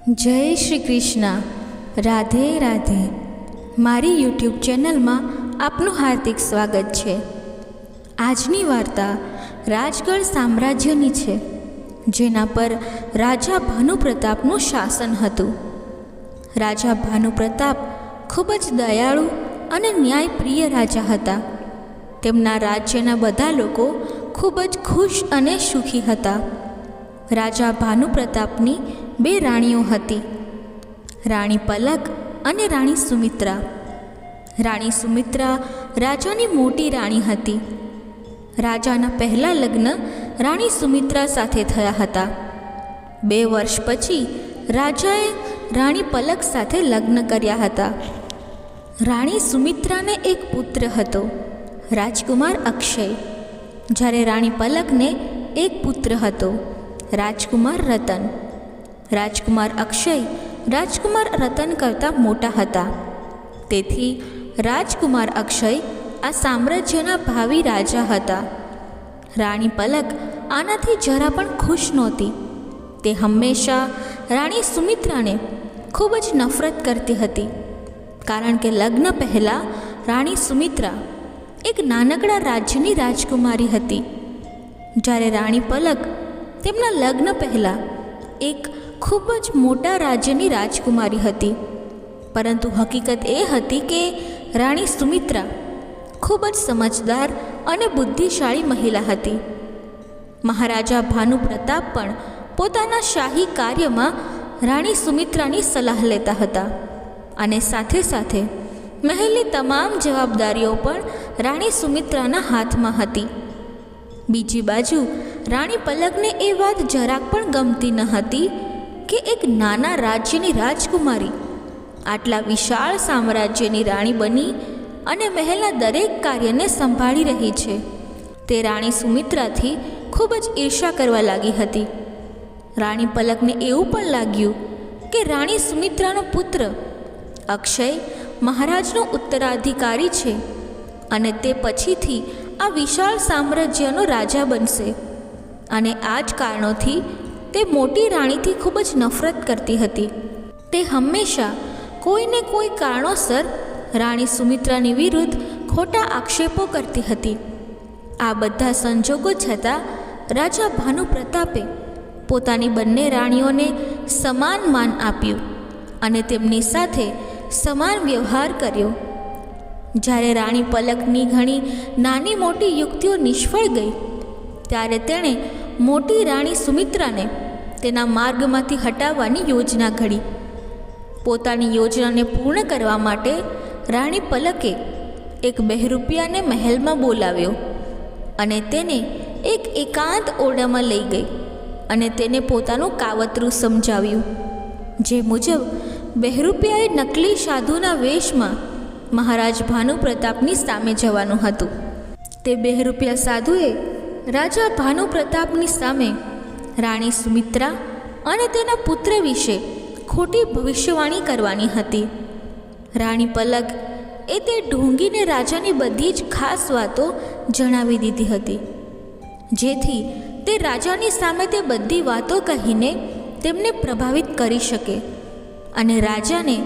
જય શ્રી કૃષ્ણ. રાધે રાધે. મારી યુટ્યુબ ચેનલમાં આપનું હાર્દિક સ્વાગત છે. આજની વાર્તા રાજગઢ સામ્રાજ્યની છે, જેના પર રાજા ભાનુપ્રતાપનું શાસન હતું. રાજા ભાનુપ્રતાપ ખૂબ જ દયાળુ અને ન્યાયપ્રિય રાજા હતા. તેમના રાજ્યના બધા લોકો ખૂબ જ ખુશ અને સુખી હતા. રાજા ભાનુપ્રતાપની બે રાણીઓ હતી, રાણી પલક અને રાણી સુમિત્રા. રાણી સુમિત્રા રાજાની મોટી રાણી હતી. રાજાના પહેલા લગ્ન રાણી સુમિત્રા સાથે થયા હતા. 2 વર્ષ પછી રાજાએ રાણી પલક સાથે લગ્ન કર્યા હતા. રાણી સુમિત્રાને એક પુત્ર હતો, રાજકુમાર અક્ષય. જ્યારે રાણી પલકને એક પુત્ર હતો, રાજકુમાર રતન. રાજકુમાર અક્ષય રાજકુમાર રતન કરતાં મોટા હતા. તેથી રાજકુમાર અક્ષય આ સામ્રાજ્યના ભાવિ રાજા હતા. રાણી પલક આનાથી જરા પણ ખુશ નહોતી. તે હંમેશા રાણી સુમિત્રાને ખૂબ જ નફરત કરતી હતી, કારણ કે લગ્ન પહેલાં રાણી સુમિત્રા એક નાનકડા રાજ્યની રાજકુમારી હતી, જ્યારે રાણી પલક તેમના લગ્ન પહેલાં એક ખૂબ જ મોટા રાજ્યની રાજકુમારી હતી. પરંતુ હકીકત એ હતી કે રાણી સુમિત્રા ખૂબ જ સમજદાર અને બુદ્ધિશાળી મહિલા હતી. મહારાજા ભાનુપ્રતાપ પણ પોતાના શાહી કાર્યમાં રાણી સુમિત્રાની સલાહ લેતા હતા, અને સાથે સાથે મહેલની તમામ જવાબદારીઓ પણ રાણી સુમિત્રાના હાથમાં હતી. બીજી બાજુ રાણી પલકને એ વાત જરાક પણ ગમતી ન હતી કે એક નાના રાજ્યની રાજકુમારી આટલા વિશાળ સામ્રાજ્યની રાણી બની અને મહેલના દરેક કાર્યને સંભાળી રહી છે. તે રાણી સુમિત્રાથી ખૂબ જ ઈર્ષા કરવા લાગી હતી. રાણી પલકને એવું પણ લાગ્યું કે રાણી સુમિત્રાનો પુત્ર અક્ષય મહારાજનો ઉત્તરાધિકારી છે અને તે પછીથી આ વિશાળ સામ્રાજ્યનો રાજા બનશે. અને આ જ કારણોથી તે મોટી રાણીથી ખૂબ જ નફરત કરતી હતી. તે હંમેશા કોઈને કોઈ કારણોસર રાણી સુમિત્રાની વિરુદ્ધ ખોટા આક્ષેપો કરતી હતી. આ બધા સંજોગો છતાં રાજા ભાનુપ્રતાપે પોતાની બંને રાણીઓને સમાન માન આપ્યું અને તેમની સાથે સમાન વ્યવહાર કર્યો. જ્યારે રાણી પલકની ઘણી નાની મોટી યુક્તિઓ નિષ્ફળ ગઈ, ત્યારે તેણે મોટી રાણી સુમિત્રાને તેના માર્ગમાંથી હટાવવાની યોજના ઘડી. પોતાની યોજનાને પૂર્ણ કરવા માટે રાણી પલકે એક બહેરૂપિયાને મહેલમાં બોલાવ્યો અને તેને એક એકાંત ઓરડામાં લઈ ગઈ અને તેને પોતાનું કાવતરું સમજાવ્યું. જે મુજબ બહેરૂપિયાએ નકલી સાધુના વેશમાં મહારાજ ભાનુપ્રતાપની સામે જવાનું હતું. તે બહેરૂપિયા સાધુએ રાજા ભાનુપ્રતાપની સામે રાણી સુમિત્રા અને તેના પુત્ર વિશે ખોટી ભવિષ્યવાણી કરવાની હતી. રાણી પલક એ તે ઢોંગીને રાજાની બધી જ ખાસ વાતો જણાવી દીધી હતી, જેથી તે રાજાની સામે તે બધી વાતો કહીને તેમને પ્રભાવિત કરી શકે અને રાજાને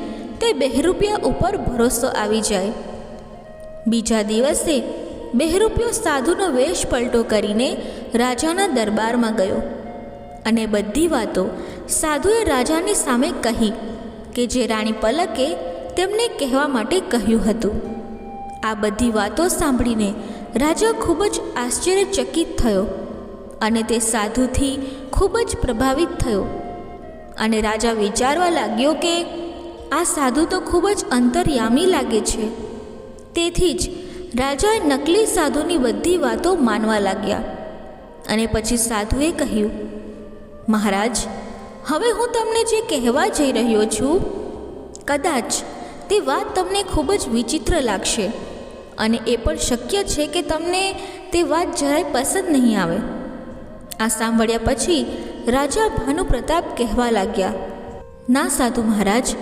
તે બહેરૂપિયા ઉપર ભરોસો આવી જાય. બીજા દિવસે બહેરૂપિયો સાધુનો વેશ પલટો કરીને રાજાના દરબારમાં ગયો અને બધી વાતો સાધુએ રાજાની સામે કહી કે જે રાણી પલકે તેમને કહેવા માટે કહ્યું હતું. આ બધી વાતો સાંભળીને રાજા ખૂબ જ આશ્ચર્યચકિત થયો અને તે સાધુથી ખૂબ જ પ્રભાવિત થયો. અને રાજા વિચારવા લાગ્યો કે આ સાધુ તો ખૂબ જ અંતર્યામી લાગે છે. તેથી જ રાજાએ નકલી સાધુની બધી વાતો માનવા લાગ્યા. અને પછી સાધુએ કહ્યું, મહારાજ, હવે હું તમને જે કહેવા જઈ રહ્યો છું, કદાચ તે વાત તમને ખૂબ જ વિચિત્ર લાગશે અને એ પણ શક્ય છે કે તમને તે વાત જરાય પસંદ નહીં આવે. આ સાંભળ્યા પછી રાજા ભાનુપ્રતાપ કહેવા લાગ્યા, ના સાધુ મહારાજ,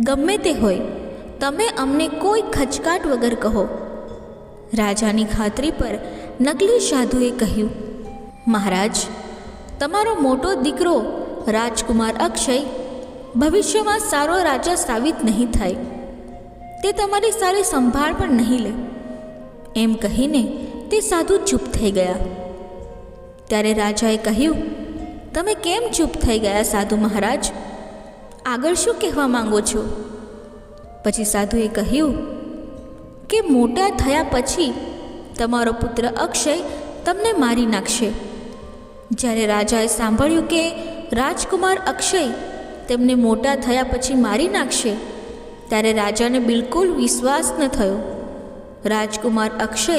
ગમે તે હોય, તમે અમને કોઈ ખચકાટ વગર કહો. રાજાની ખાતરી પર નકલી સાધુએ કહ્યું, મહારાજ, તમારો મોટો દીકરો રાજકુમાર અક્ષય ભવિષ્યમાં સારો રાજા સાબિત નહીં થાય, તે તમારી સારી સંભાળ પણ નહીં લે. એમ કહીને તે સાધુ ચૂપ થઈ ગયા. ત્યારે રાજાએ કહ્યું, તમે કેમ ચૂપ થઈ ગયા સાધુ મહારાજ? આગળ શું કહેવા માંગો છો? પછી સાધુએ કહ્યું કે મોટા થયા પછી તમારો પુત્ર અક્ષય તમને મારી નાખશે. જ્યારે રાજાએ સાંભળ્યું કે રાજકુમાર અક્ષય તેમને મોટા થયા પછી મારી નાખશે, ત્યારે રાજાને બિલકુલ વિશ્વાસ ન થયો. રાજકુમાર અક્ષય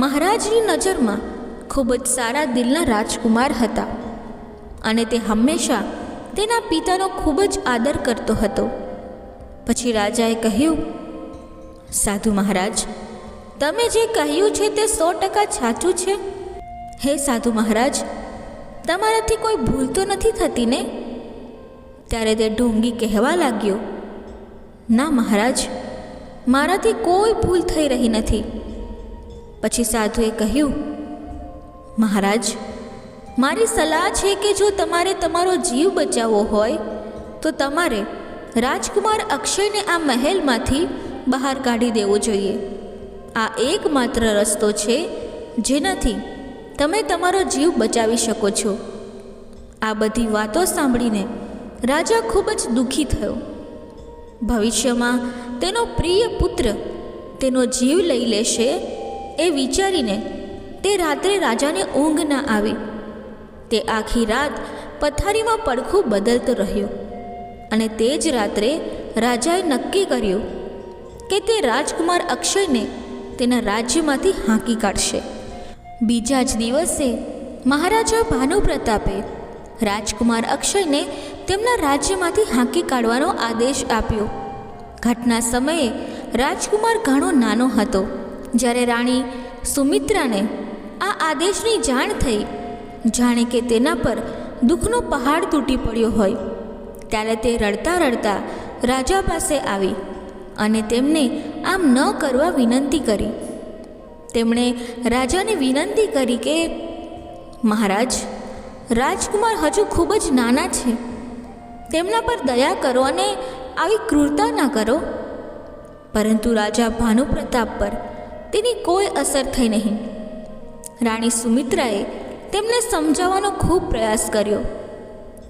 મહારાજની નજરમાં ખૂબ જ સારા દિલના રાજકુમાર હતા અને તે હંમેશા તેના પિતાનો ખૂબ જ આદર કરતો હતો. પછી રાજાએ કહ્યું, સાધુ મહારાજ, તમે જે કહ્યું છે તે 100% સાચું છે. હે સાધુ મહારાજ, તમારાથી કોઈ ભૂલ તો નથી થતી ને? ત્યારે તે ઢોંગી કહેવા લાગ્યો, ના મહારાજ, મારાથી કોઈ ભૂલ થઈ રહી નથી. પછી સાધુએ કહ્યું, મહારાજ, મારી સલાહ છે કે જો તમારે તમારો જીવ બચાવવો હોય તો તમારે રાજકુમાર અક્ષયને આ મહેલમાંથી બહાર કાઢી દેવો જોઈએ. આ એકમાત્ર રસ્તો છે જેનાથી તમે તમારો જીવ બચાવી શકો છો. આ બધી વાતો સાંભળીને રાજા ખૂબ જ દુઃખી થયો. ભવિષ્યમાં તેનો પ્રિય પુત્ર તેનો જીવ લઈ લેશે એ વિચારીને તે રાત્રે રાજાને ઊંઘ ન આવી. તે આખી રાત પથારીમાં પડખું બદલતો રહ્યો અને તે જ રાત્રે રાજાએ નક્કી કર્યું કે તે રાજકુમાર અક્ષયને તેના રાજ્યમાંથી હાંકી કાઢશે. બીજા જ દિવસે મહારાજા ભાનુપ્રતાપે રાજકુમાર અક્ષયને તેમના રાજ્યમાંથી હાંકી કાઢવાનો આદેશ આપ્યો. ઘટના સમયે રાજકુમાર ઘણો નાનો હતો. જ્યારે રાણી સુમિત્રાને આ આદેશની જાણ થઈ, જાણે કે તેના પર દુઃખનો પહાડ તૂટી પડ્યો હોય, ત્યારે તે રડતા રડતા રાજા પાસે આવી અને તેમને આમ ન કરવા વિનંતી કરી. તેમણે રાજાને વિનંતી કરી કે મહારાજ, રાજકુમાર હજુ ખૂબ જ નાના છે, તેમના પર દયા કરો અને આવી ક્રૂરતા ના કરો. પરંતુ રાજા ભાનુપ્રતાપ પર તેની કોઈ અસર થઈ નહીં. રાણી સુમિત્રાએ તેમને સમજાવવાનો ખૂબ પ્રયાસ કર્યો,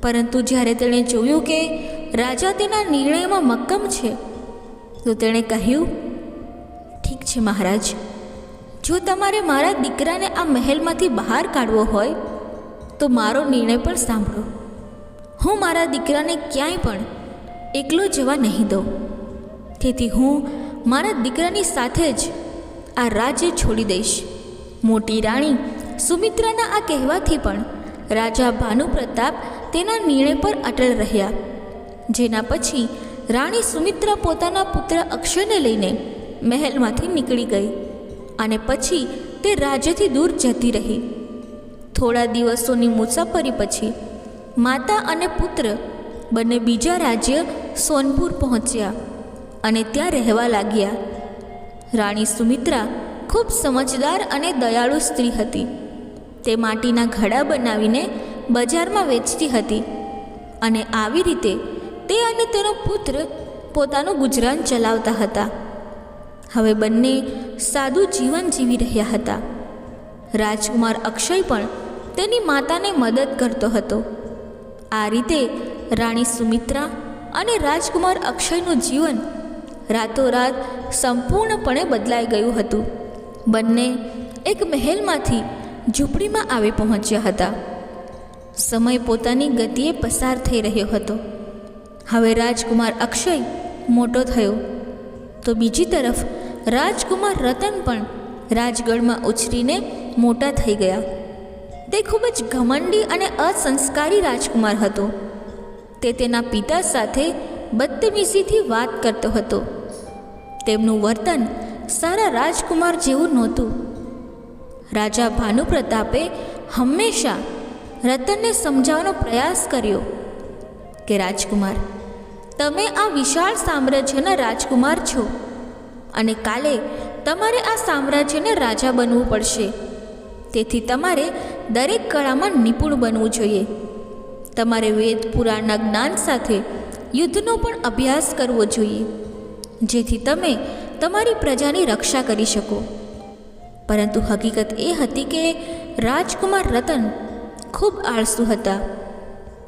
પરંતુ જ્યારે તેણે જોયું કે રાજા તેના નિર્ણયમાં મક્કમ છે તો તેણે કહ્યું, ઠીક છે મહારાજ, જો તમારે મારા દીકરાને આ મહેલમાંથી બહાર કાઢવો હોય તો મારો નિર્ણય પણ સાંભળો. હું મારા દીકરાને ક્યાંય પણ એકલો જવા નહીં દઉં. તેથી હું મારા દીકરાની સાથે જ આ રાજ્ય છોડી દઈશ. મોટી રાણી સુમિત્રાના આ કહેવાથી પણ રાજા ભાનુપ્રતાપ તેના નિર્ણય પર અટલ રહ્યા. જેના પછી રાણી સુમિત્રા પોતાના પુત્ર અક્ષયને લઈને મહેલમાંથી નીકળી ગઈ અને પછી તે રાજ્યથી દૂર જતી રહી. થોડા દિવસોની મુસાફરી પછી માતા અને પુત્ર બંને બીજા રાજ્ય સોનપુર પહોંચ્યા અને ત્યાં રહેવા લાગ્યા. રાણી સુમિત્રા ખૂબ સમજદાર અને દયાળુ સ્ત્રી હતી. તે માટીના ઘડા બનાવીને બજારમાં વેચતી હતી અને આવી રીતે તે અને તેનો પુત્ર પોતાનું ગુજરાન ચલાવતા હતા. હવે બંને સાદું જીવન જીવી રહ્યા હતા. રાજકુમાર અક્ષય પણ તેની માતાને મદદ કરતો હતો. આ રીતે રાણી સુમિત્રા અને રાજકુમાર અક્ષયનું જીવન રાતોરાત સંપૂર્ણપણે બદલાઈ ગયું હતું. બંને એક મહેલમાંથી ઝૂંપડીમાં આવી પહોંચ્યા હતા. સમય પોતાની ગતિએ પસાર થઈ રહ્યો હતો. હવે રાજકુમાર અક્ષય મોટો થયો તો બીજી તરફ રાજકુમાર રતન પણ રાજગઢમાં ઉછરીને મોટા થઈ ગયા. તે ખૂબ જ ઘમંડી અને અસંસ્કારી રાજકુમાર હતો. તે તેના પિતા સાથે બદતમીઝીથી વાત કરતો હતો. તેમનું વર્તન સારા રાજકુમાર જેવું નહોતું. રાજા ભાનુપ્રતાપે હંમેશા રતનને સમજાવવાનો પ્રયાસ કર્યો કે રાજકુમાર, તમે આ વિશાળ સામ્રાજ્યના રાજકુમાર છો અને કાલે તમારે આ સામ્રાજ્યને રાજા બનવું પડશે. તેથી તમારે દરેક કળામાં નિપુણ બનવું જોઈએ. તમારે વેદ પુરાણના જ્ઞાન સાથે યુદ્ધનો પણ અભ્યાસ કરવો જોઈએ, જેથી તમે તમારી પ્રજાની રક્ષા કરી શકો. પરંતુ હકીકત એ હતી કે રાજકુમાર રતન ખૂબ આળસુ હતા.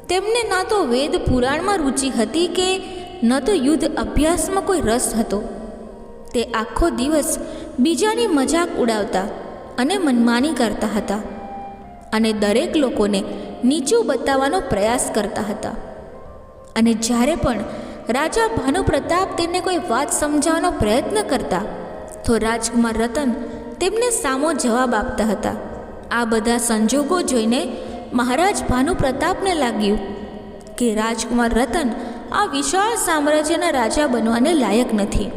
તેમને ના તો વેદ પુરાણમાં રુચિ હતી કે ન તો યુદ્ધ અભ્યાસમાં કોઈ રસ હતો. તે આખો દિવસ બીજાની મજાક ઉડાવતા અને મનમાની કરતા હતા અને દરેક લોકોને નીચું બતાવવાનો પ્રયાસ કરતા હતા. અને જ્યારે પણ રાજા ભાનુપ્રતાપ તેમને કોઈ વાત સમજાવવાનો પ્રયત્ન કરતા તો રાજકુમાર રતન તેમને સામો જવાબ આપતા હતા. આ બધા સંજોગો જોઈને મહારાજ ભાનુપ્રતાપને લાગ્યું કે રાજકુમાર રતન આ વિશાળ સામ્રાજ્યના રાજા બનવાને લાયક નથી.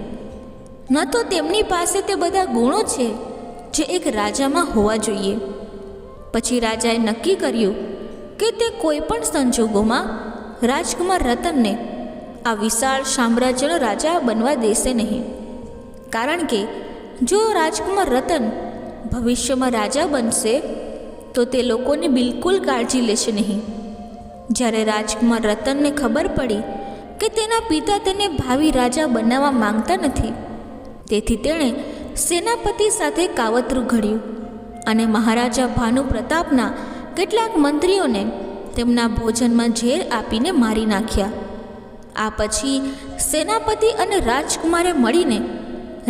ન તો તેમની પાસે તે બધા ગુણો છે જે એક રાજામાં હોવા જોઈએ. પછી રાજાએ નક્કી કર્યું કે તે કોઈ પણ સંજોગોમાં રાજકુમાર રતનને આ વિશાળ સામ્રાજ્યનો રાજા બનવા દેશે નહીં. કારણ કે જો રાજકુમાર રતન ભવિષ્યમાં રાજા બનશે તો તે લોકોની બિલકુલ કાળજી લેશે નહીં. જ્યારે રાજકુમાર રતનને ખબર પડી કે તેના પિતા તેને ભાવિ રાજા બનાવવા માંગતા નથી, તેથી તેણે સેનાપતિ સાથે કાવતરું ઘડ્યું અને મહારાજા ભાનુપ્રતાપના કેટલાક મંત્રીઓને તેમના ભોજનમાં ઝેર આપીને મારી નાખ્યા. આ પછી સેનાપતિ અને રાજકુમારે મળીને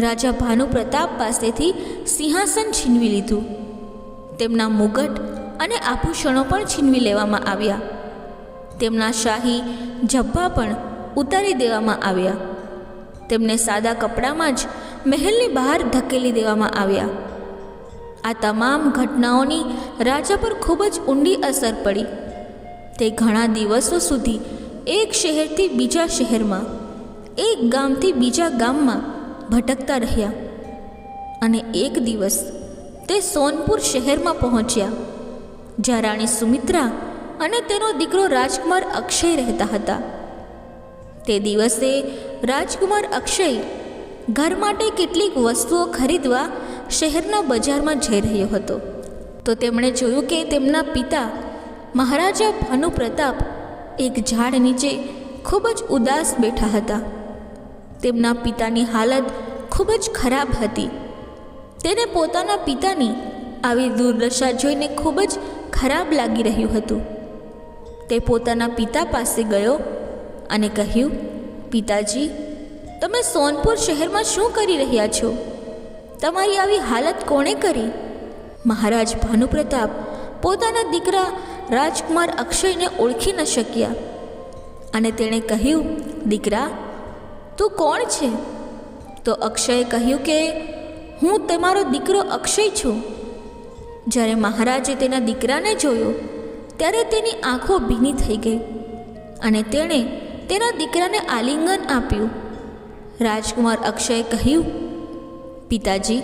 રાજા ભાનુપ્રતાપ પાસેથી સિંહાસન છીનવી લીધું. તેમના મુગટ અને આભૂષણો પણ છીનવી લેવામાં આવ્યા. તેમના શાહી ઝભ્ભા પણ ઉતારી દેવામાં આવ્યા. તેમને સાદા કપડામાં જ મહેલની બહાર ધકેલી દેવામાં આવ્યા. આ તમામ ઘટનાઓની રાજા પર ખૂબ જ ઊંડી અસર પડી. તે ઘણા દિવસો સુધી એક શહેરથી બીજા શહેરમાં, એક ગામથી બીજા ગામમાં ભટકતા રહ્યા. અને એક દિવસ તે સોનપુર શહેરમાં પહોંચ્યા, જ્યાં રાણી સુમિત્રા અને તેનો દીકરો રાજકુમાર અક્ષય રહેતા હતા. તે દિવસે રાજકુમાર અક્ષય ઘર માટે કેટલીક વસ્તુઓ ખરીદવા શહેરના બજારમાં જઈ રહ્યો હતો. તો તેમણે જોયું કે તેમના પિતા મહારાજા ભાનુપ્રતાપ એક ઝાડ નીચે ખૂબ જ ઉદાસ બેઠા હતા. તેમના પિતાની હાલત ખૂબ જ ખરાબ હતી. તેને પોતાના પિતાની આવી દુર્દશા જોઈને ખૂબ જ ખરાબ લાગી રહ્યું હતું. તે પોતાના પિતા પાસે ગયો અને કહ્યું, પિતાજી, તમે સોનપુર શહેરમાં શું કરી રહ્યા છો? તમારી આવી હાલત કોણે કરી? મહારાજ ભાનુપ્રતાપ પોતાના દીકરા રાજકુમાર અક્ષયને ઓળખી ન શક્યા અને તેણે કહ્યું, દીકરા, તું કોણ છે? તો અક્ષયે કહ્યું કે હું તમારો દીકરો અક્ષય છું. જ્યારે મહારાજે તેના દીકરાને જોયો ત્યારે તેની આંખો ભીની થઈ ગઈ અને તેણે તેના દીકરાને આલિંગન આપ્યું. રાજકુમાર અક્ષયે કહ્યું, પિતાજી,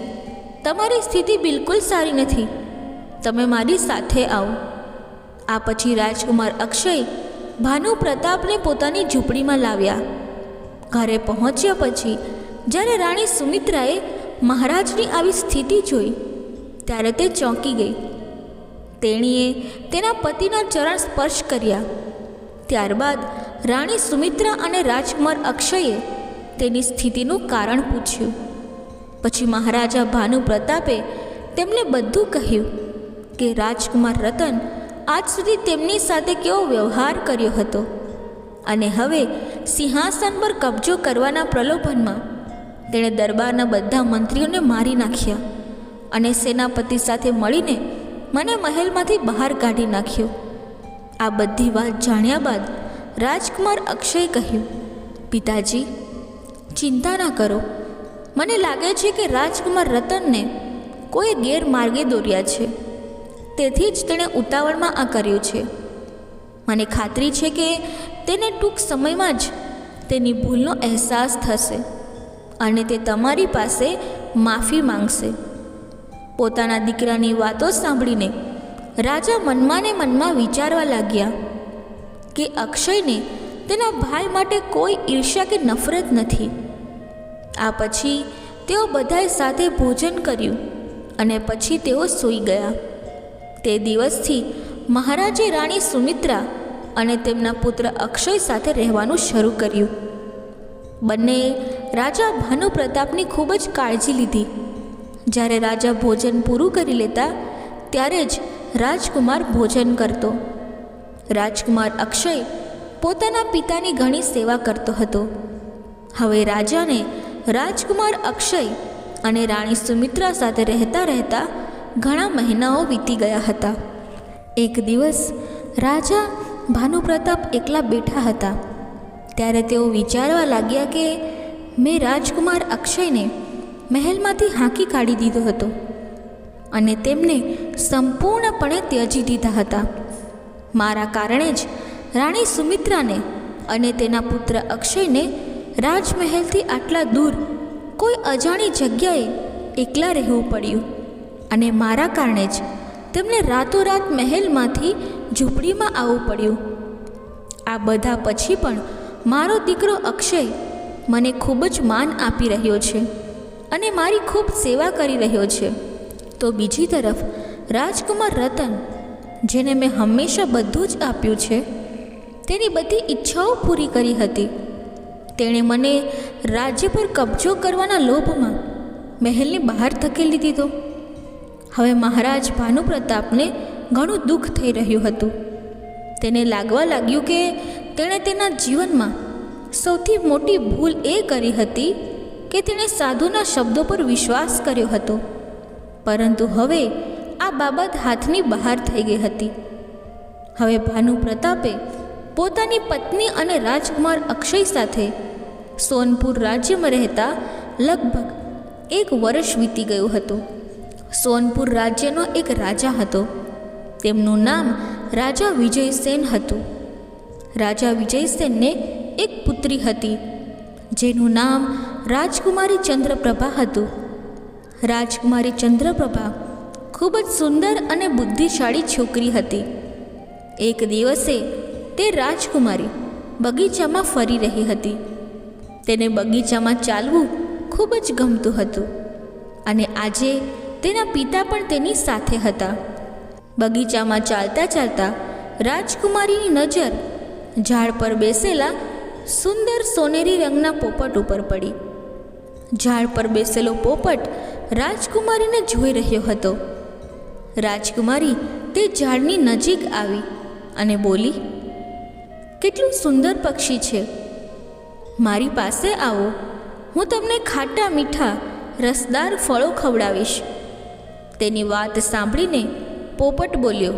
તમારી સ્થિતિ બિલકુલ સારી નથી. તમે મારી સાથે આવો. આ પછી રાજકુમાર અક્ષય ભાનુપ્રતાપને પોતાની ઝૂંપડીમાં લાવ્યા. ઘરે પહોંચ્યા પછી જ્યારે રાણી સુમિત્રાએ મહારાજની આવી સ્થિતિ જોઈ ત્યારે તે ચોંકી ગઈ. તેણીએ તેના પતિના ચરણ સ્પર્શ કર્યા. ત્યારબાદ રાણી સુમિત્રા અને રાજકુમાર અક્ષયે તેની સ્થિતિનું કારણ પૂછ્યું. પછી મહારાજા ભાનુપ્રતાપે તેમને બધું કહ્યું કે રાજકુમાર રતન આજ સુધી તેમની સાથે કેવો વ્યવહાર કર્યો હતો અને હવે સિંહાસન પર કબજો કરવાના પ્રલોભનમાં તેણે દરબારના બધા મંત્રીઓને મારી નાખ્યા અને સેનાપતિ સાથે મળીને મને મહેલમાંથી બહાર કાઢી નાખ્યો. આ બધી વાત જાણ્યા બાદ રાજકુમાર અક્ષયે કહ્યું, પિતાજી, ચિંતા ના કરો. મને લાગે છે કે રાજકુમાર રતનને કોઈ ગેરમાર્ગે દોર્યા છે, તેથી જ તેણે ઉતાવળમાં આ કર્યું છે. મને ખાતરી છે કે તેને ટૂંક સમયમાં જ તેની ભૂલનો અહેસાસ થશે અને તે તમારી પાસે માફી માંગશે. પોતાના દીકરાની વાતો સાંભળીને રાજા મનમાં ને મનમાં વિચારવા લાગ્યા કે અક્ષયને તેના ભાઈ માટે કોઈ ઈર્ષ્યા કે નફરત નથી. આ પછી તેઓ બધાએ સાથે ભોજન કર્યું અને પછી તેઓ સૂઈ ગયા. તે દિવસથી મહારાજે રાણી સુમિત્રા અને તેમના પુત્ર અક્ષય સાથે રહેવાનું શરૂ કર્યું. બંનેએ રાજા ભાનુપ્રતાપની ખૂબ જ કાળજી લીધી. જ્યારે રાજા ભોજન પૂરું કરી લેતા ત્યારે જ રાજકુમાર ભોજન કરતો. રાજકુમાર અક્ષય પોતાના પિતાની ઘણી સેવા કરતો હતો. હવે રાજાને રાજકુમાર અક્ષય અને રાણી સુમિત્રા સાથે રહેતા રહેતા ઘણા મહિનાઓ વીતી ગયા હતા. એક દિવસ રાજા ભાનુપ્રતાપ એકલા બેઠા હતા. ત્યારે તેઓ વિચારવા લાગ્યા કે મેં રાજકુમાર અક્ષયને મહેલમાંથી હાંકી કાઢી દીધો હતો અને તેમને સંપૂર્ણપણે ત્યજી દીધા હતા. મારા કારણે જ રાણી સુમિત્રાને અને તેના પુત્ર અક્ષયને રાજમહેલથી આટલા દૂર કોઈ અજાણી જગ્યાએ એકલા રહેવું પડ્યું અને મારા કારણે જ તેમને રાતોરાત મહેલમાંથી ઝૂંપડીમાં આવવું પડ્યું. આ બધા પછી પણ મારો દીકરો અક્ષય મને ખૂબ જ માન આપી રહ્યો છે અને મારી ખૂબ સેવા કરી રહ્યો છે. તો બીજી તરફ રાજકુમાર રતન, જેને મેં હંમેશા બધું જ આપ્યું છે, તેની બધી ઈચ્છાઓ પૂરી કરી હતી. તેણે મને રાજ્ય પર કબજો કરવાના લોભમાં મહેલની બહાર ધકેલી દીધો. હવે મહારાજ ભાનુપ્રતાપને ઘણું દુઃખ થઈ રહ્યું હતું. તેને લાગવા લાગ્યું કે તેણે તેના જીવનમાં સૌથી મોટી ભૂલ એ કરી હતી કે તેણે સાધુના શબ્દો પર વિશ્વાસ કર્યો હતો. પરંતુ હવે આ બાબત હાથની બહાર થઈ ગઈ હતી. હવે ભાનુપ્રતાપે પોતાની પત્ની અને રાજકુમાર અક્ષય સાથે સોનપુર રાજ્યમાં રહેતા લગભગ 1 વર્ષ વીતી ગયું હતું. સોનપુર રાજ્યનો એક રાજા હતો. તેમનું નામ રાજા વિજયસેન હતું. રાજા વિજયસેનને એક પુત્રી હતી જેનું નામ રાજકુમારી ચંદ્રપ્રભા હતું. રાજકુમારી ચંદ્રપ્રભા ખૂબ જ સુંદર અને બુદ્ધિશાળી છોકરી હતી. એક દિવસે તે રાજકુમારી બગીચામાં ફરી રહી હતી. તેને બગીચામાં ચાલવું ખૂબ જ ગમતું હતું અને આજે તેના પિતા પણ તેની સાથે હતા. બગીચામાં ચાલતા ચાલતા રાજકુમારીની નજર ઝાડ પર બેસેલા સુંદર સોનેરી રંગના પોપટ ઉપર પડી. ઝાડ પર બેસેલો પોપટ રાજકુમારીને જોઈ રહ્યો હતો. રાજકુમારી તે ઝાડની નજીક આવી અને બોલી, "કેટલું સુંદર પક્ષી છે! મારી પાસે આવો, હું તમને ખાટા મીઠા રસદાર ફળો ખવડાવીશ." તેની વાત સાંભળીને પોપટ બોલ્યો,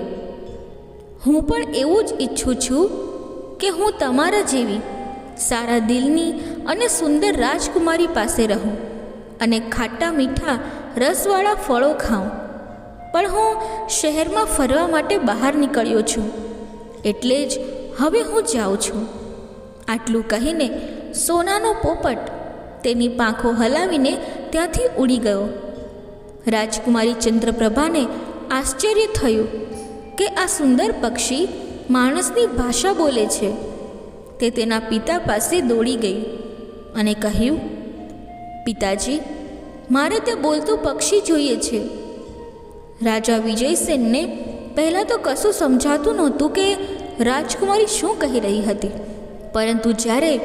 "હું પણ એવું જ ઈચ્છું છું કે હું તમારા જેવી સારા દિલની અને સુંદર રાજકુમારી પાસે રહું અને ખાટા મીઠા રસવાળા ફળો ખાઉં. પણ હું શહેરમાં ફરવા માટે બહાર નીકળ્યો છું, એટલે જ હવે હું જાઉં છું." આટલું કહીને સોનાનો પોપટ તેની પાંખો હલાવીને ત્યાંથી ઉડી ગયો. રાજકુમારી ચંદ્રપ્રભાને આશ્ચર્ય થયું કે આ સુંદર પક્ષી માણસની ભાષા બોલે છે. તે તેના પિતા પાસે દોડી ગઈ અને કહ્યું, "પિતાજી, મારે તે બોલતું પક્ષી જોઈએ છે." રાજા વિજયસેનને પહેલાં તો કશું સમજાતું નહોતું કે રાજકુમારી શું કહી રહી હતી. પરંતુ જ્યારે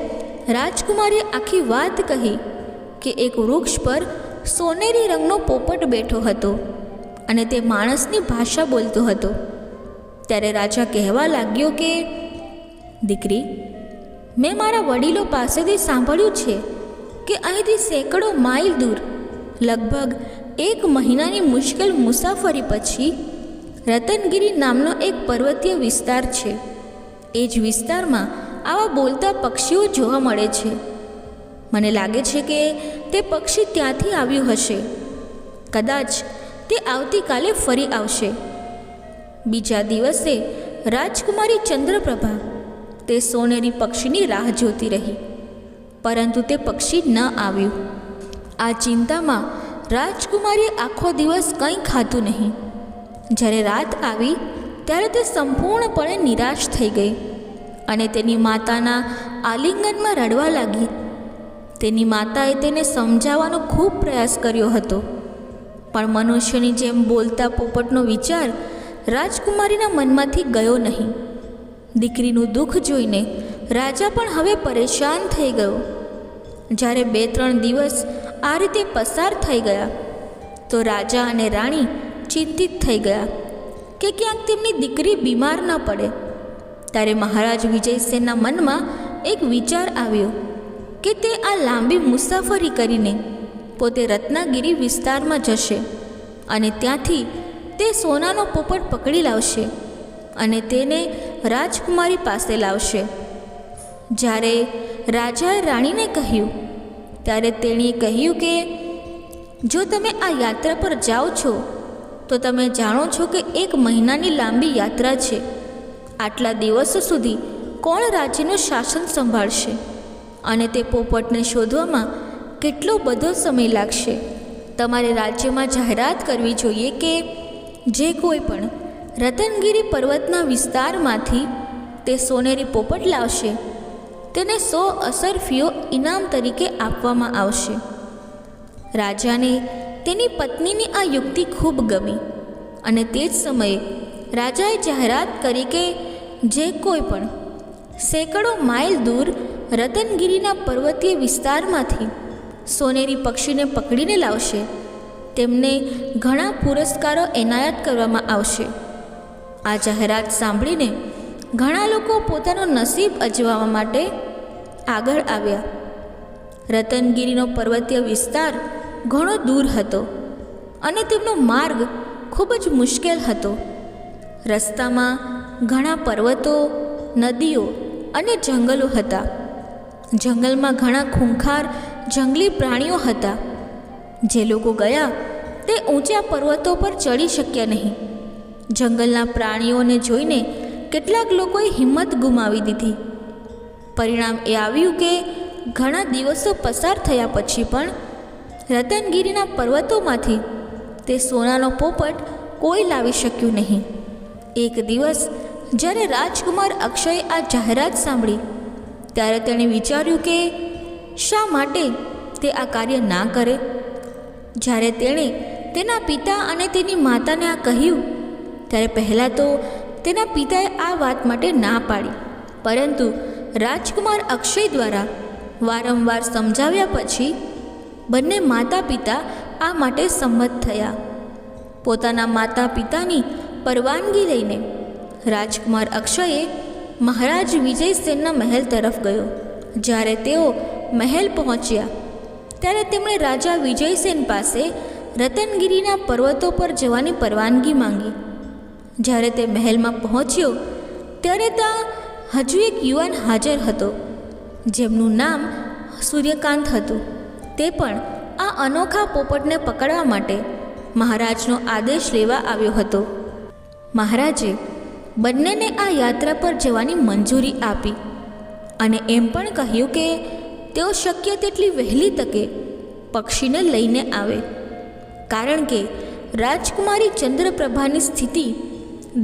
રાજકુમારીએ આખી વાત કહી કે એક વૃક્ષ પર સોનેરી રંગનો પોપટ બેઠો હતો અને તે માણસની ભાષા બોલતો હતો, ત્યારે રાજા કહેવા લાગ્યો કે, "દીકરી, મેં મારા વડીલો પાસેથી સાંભળ્યું છે કે અહીંથી સેંકડો માઇલ દૂર, લગભગ 1 મહિનાની મુશ્કેલ મુસાફરી પછી રતનગીરી નામનો એક પર્વતીય વિસ્તાર છે. એ જ વિસ્તારમાં આવા બોલતા પક્ષીઓ જોવા મળે છે. મને લાગે છે કે તે પક્ષી ત્યાંથી આવ્યું હશે. કદાચ તે આવતીકાલે ફરી આવશે." બીજા દિવસે રાજકુમારી ચંદ્રપ્રભા તે સોનેરી પક્ષીની રાહ જોતી રહી, પરંતુ તે પક્ષી ન આવ્યું. આ ચિંતામાં રાજકુમારીએ આખો દિવસ કંઈ ખાધું નહીં. જ્યારે રાત આવી ત્યારે તે સંપૂર્ણપણે નિરાશ થઈ ગઈ અને તેની માતાના આલિંગનમાં રડવા લાગી. તેની માતાએ તેને સમજાવવાનો ખૂબ પ્રયાસ કર્યો હતો, પણ મનુષ્યની જેમ બોલતા પોપટનો વિચાર રાજકુમારીના મનમાંથી ગયો નહીં. દીકરીનું દુઃખ જોઈને રાજા પણ હવે પરેશાન થઈ ગયો. જ્યારે 2-3 દિવસ આ રીતે પસાર થઈ ગયા તો રાજા અને રાણી ચિંતિત થઈ ગયા કે ક્યાંક તેમની દીકરી બીમાર ન પડે. ત્યારે મહારાજ વિજયસેનના મનમાં એક વિચાર આવ્યો કે તે આ લાંબી મુસાફરી કરીને પોતે રત્નાગીરી વિસ્તારમાં જશે અને ત્યાંથી તે સોનાનો પોપટ પકડી લાવશે અને તેને રાજકુમારી પાસે લાવશે. જ્યારે રાજાએ રાણીને કહ્યું ત્યારે તેણીએ કહ્યું કે જો તમે આ યાત્રા પર જાઓ છો તો તમે જાણો છો કે 1 મહિનાની લાંબી યાત્રા છે. આટલા દિવસો સુધી કોણ રાજ્યનું શાસન સંભાળશે અને તે પોપટને શોધવામાં કેટલો બધો સમય લાગશે. તમારે રાજ્યમાં જાહેરાત કરવી જોઈએ કે જે કોઈ પણ રતનગીરી પર્વતના વિસ્તારમાંથી તે સોનેરી પોપટ લાવશે તેને 100 અસરફીઓ ઇનામ તરીકે આપવામાં આવશે. રાજાને તેની પત્નીની આ યુક્તિ ખૂબ ગમી અને તે જ સમયે રાજાએ જાહેરાત કરી કે જે કોઈ પણ સેંકડો માઇલ દૂર રતનગીરીના પર્વતીય વિસ્તારમાંથી સોનેરી પક્ષીને પકડીને લાવશે તેમને ઘણા પુરસ્કારો એનાયત કરવામાં આવશે. આ જાહેરાત સાંભળીને ઘણા લોકો પોતાનું નસીબ અજમાવવા માટે આગળ આવ્યા. રતનગીરીનો પર્વતીય વિસ્તાર ઘણો દૂર હતો અને તેમનો માર્ગ ખૂબ જ મુશ્કેલ હતો. રસ્તામાં ઘણા પર્વતો, નદીઓ અને જંગલો હતા. જંગલમાં ઘણા ખૂંખાર જંગલી પ્રાણીઓ હતા. જે લોકો ગયા તે ઊંચા પર્વતો પર ચડી શક્યા નહીં. જંગલના પ્રાણીઓને જોઈને કેટલાક લોકોએ હિંમત ગુમાવી દીધી. પરિણામ એ આવ્યું કે ઘણા દિવસો પસાર થયા પછી પણ રતનગીરીના પર્વતોમાંથી તે સોનાનો પોપટ કોઈ લાવી શક્યું નહીં. એક દિવસ જ્યારે રાજકુમાર અક્ષયે આ જાહેરાત સાંભળી ત્યારે તેણે વિચાર્યું કે શા માટે તે આ કાર્ય ના કરે. જ્યારે તેણે તેના પિતા અને તેની માતાને આ કહ્યું ત્યારે પહેલાં તો તેના પિતાએ આ વાત માટે ના પાડી, પરંતુ રાજકુમાર અક્ષય દ્વારા વારંવાર સમજાવ્યા પછી બંને માતા પિતા આ માટે સંમત થયા. પોતાના માતા પિતાની પરવાનગી લઈને રાજકુમાર અક્ષયે મહારાજ વિજયસેનના મહેલ તરફ ગયો. જ્યારે તેઓ મહેલ પહોંચ્યા ત્યારે તેમણે રાજા વિજયસેન પાસે રતનગીરીના પર્વતો પર જવાની પરવાનગી માંગી. જ્યારે તે મહેલમાં પહોંચ્યો ત્યારે ત્યાં હજુ એક યુવાન હાજર હતો જેમનું નામ સૂર્યકાંત હતું. તે પણ આ અનોખા પોપટને પકડવા માટે મહારાજનો આદેશ લેવા આવ્યો હતો. મહારાજે બંનેને આ યાત્રા પર જવાની મંજૂરી આપી અને એમ પણ કહ્યું કે તેઓ શક્ય તેટલી વહેલી તકે પક્ષીને લઈને આવે, કારણ કે રાજકુમારી ચંદ્રપ્રભાની સ્થિતિ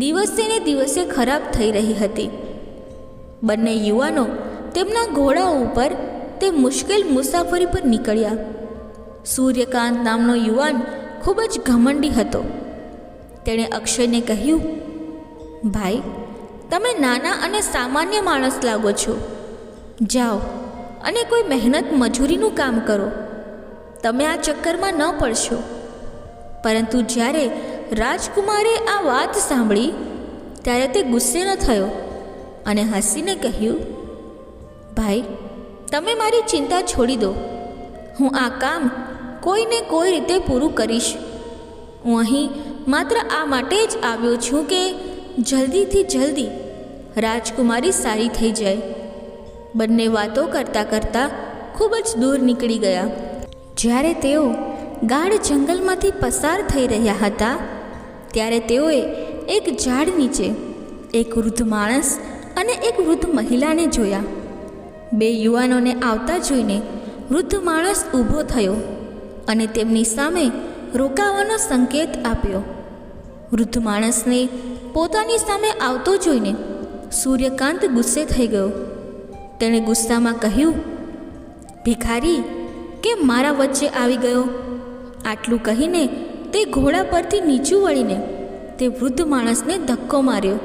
દિવસે ને દિવસે ખરાબ થઈ રહી હતી. બંને યુવાનો તેમના ઘોડા ઉપર તે મુશ્કેલ મુસાફરી પર નીકળ્યા. સૂર્યકાંત નામનો યુવાન ખૂબ જ ઘમંડી હતો. તેણે અક્ષયને કહ્યું, ભાઈ, તમે નાના અને સામાન્ય માણસ લાગો છો. જાઓ અને કોઈ મહેનત મજૂરીનું કામ કરો. તમે આ ચક્કરમાં ન પડશો. પરંતુ જ્યારે રાજકુમારે આ વાત સાંભળી ત્યારે તે ગુસ્સે ન થયો અને હસીને કહ્યું, ભાઈ, તમે મારી ચિંતા છોડી દો. હું આ કામ કોઈને કોઈ રીતે પૂરું કરીશ. હું અહીં માત્ર આ માટે જ આવ્યો છું કે જલ્દીથી જલ્દી રાજકુમારી સારી થઈ જાય. બંને વાતો કરતાં કરતાં ખૂબ જ દૂર નીકળી ગયા. જ્યારે તેઓ ગાઢ જંગલમાંથી પસાર થઈ રહ્યા હતા ત્યારે તેઓએ એક ઝાડ નીચે એક વૃદ્ધ માણસ અને એક વૃદ્ધ મહિલાને જોયા. બે યુવાનોને આવતા જોઈને વૃદ્ધ માણસ ઊભો થયો અને તેમની સામે રોકાવાનો સંકેત આપ્યો. વૃદ્ધ માણસને પોતાની સામે આવતો જોઈને સૂર્યકાંત ગુસ્સે થઈ ગયો. તેણે ગુસ્સામાં કહ્યું, ભિખારી, કેમ મારા વચ્ચે આવી ગયો? આટલું કહીને તે ઘોડા પરથી નીચું વળીને તે વૃદ્ધ માણસને ધક્કો માર્યો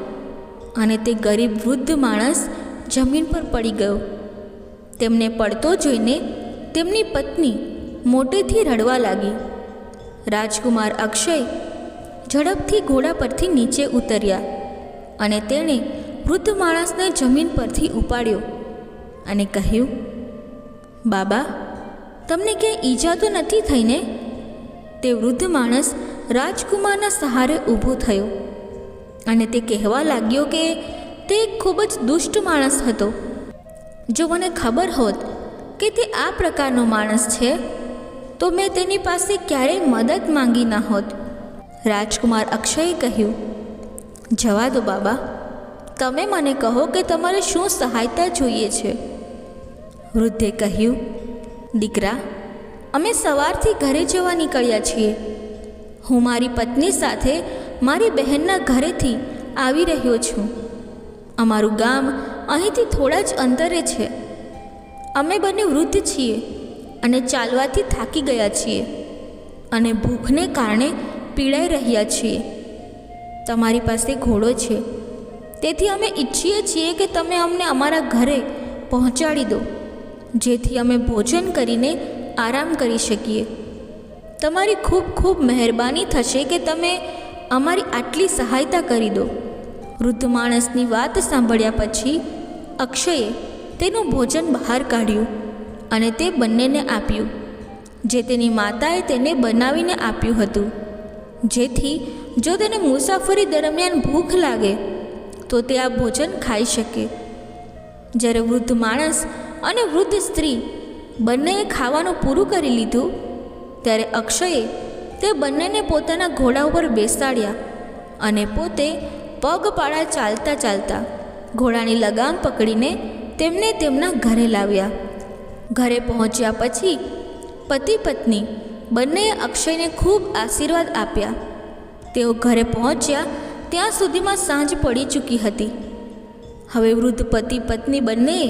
અને તે ગરીબ વૃદ્ધ માણસ જમીન પર પડી ગયો. તેમને પડતો જોઈને તેમની પત્ની મોટેથી રડવા લાગી. રાજકુમાર અક્ષય ઝડપથી ઘોડા પરથી નીચે ઉતર્યા અને તેણે વૃદ્ધ માણસને જમીન પરથી ઉપાડ્યો અને કહ્યું, બાબા, તમને ક્યાંય ઈજા તો નથી થઈને? તે વૃદ્ધ માણસ રાજકુમારના સહારે ઊભો થયો અને તે કહેવા લાગ્યો કે તે એક ખૂબ જ દુષ્ટ માણસ હતો. જો મને ખબર હોત કે તે આ પ્રકારનો માણસ છે તો મેં તેની પાસે ક્યારેય મદદ માંગી ન હોત. રાજકુમાર અક્ષયે કહ્યું, જવા દો બાબા, તમે મને કહો કે તમારે શું સહાયતા જોઈએ છે? વૃદ્ધે કહ્યું, દીકરા, અમે સવારથી ઘરે જવા નીકળ્યા છીએ. હું મારી પત્ની સાથે મારી બહેનના ઘરેથી આવી રહ્યો છું. અમારું ગામ અહીંથી થોડા જ અંતરે છે. અમે બંને વૃદ્ધ છીએ અને ચાલવાથી થાકી ગયા છીએ અને ભૂખને કારણે પીડાઈ રહ્યા છીએ. તમારી પાસે ઘોડો છે, તેથી અમે ઈચ્છીએ છીએ કે તમે અમને અમારા ઘરે પહોંચાડી દો, જેથી અમે ભોજન કરીને આરામ કરી શકીએ. તમારી ખૂબ ખૂબ મહેરબાની થશે કે તમે અમારી આટલી સહાયતા કરી દો. વૃદ્ધ માણસની વાત સાંભળ્યા પછી અક્ષયે તેનું ભોજન બહાર કાઢ્યું અને તે બંનેને આપ્યું, જે તેની માતાએ તેને બનાવીને આપ્યું હતું, જેથી જો તેને મુસાફરી દરમિયાન ભૂખ લાગે તો તે આ ભોજન ખાઈ શકે. જ્યારે વૃદ્ધ માણસ અને વૃદ્ધ સ્ત્રી બંનેએ ખાવાનું પૂરું કરી લીધું ત્યારે અક્ષયે તે બંનેને પોતાના ઘોડા ઉપર બેસાડ્યા અને પોતે પગપાળા ચાલતા ચાલતા ઘોડાની લગામ પકડીને તેમને તેમના ઘરે લાવ્યા. ઘરે પહોંચ્યા પછી પતિ પત્ની બંનેએ અક્ષયને ખૂબ આશીર્વાદ આપ્યા. તેઓ ઘરે પહોંચ્યા ત્યાં સુધીમાં સાંજ પડી ચૂકી હતી. હવે વૃદ્ધ પતિ પત્ની બંનેએ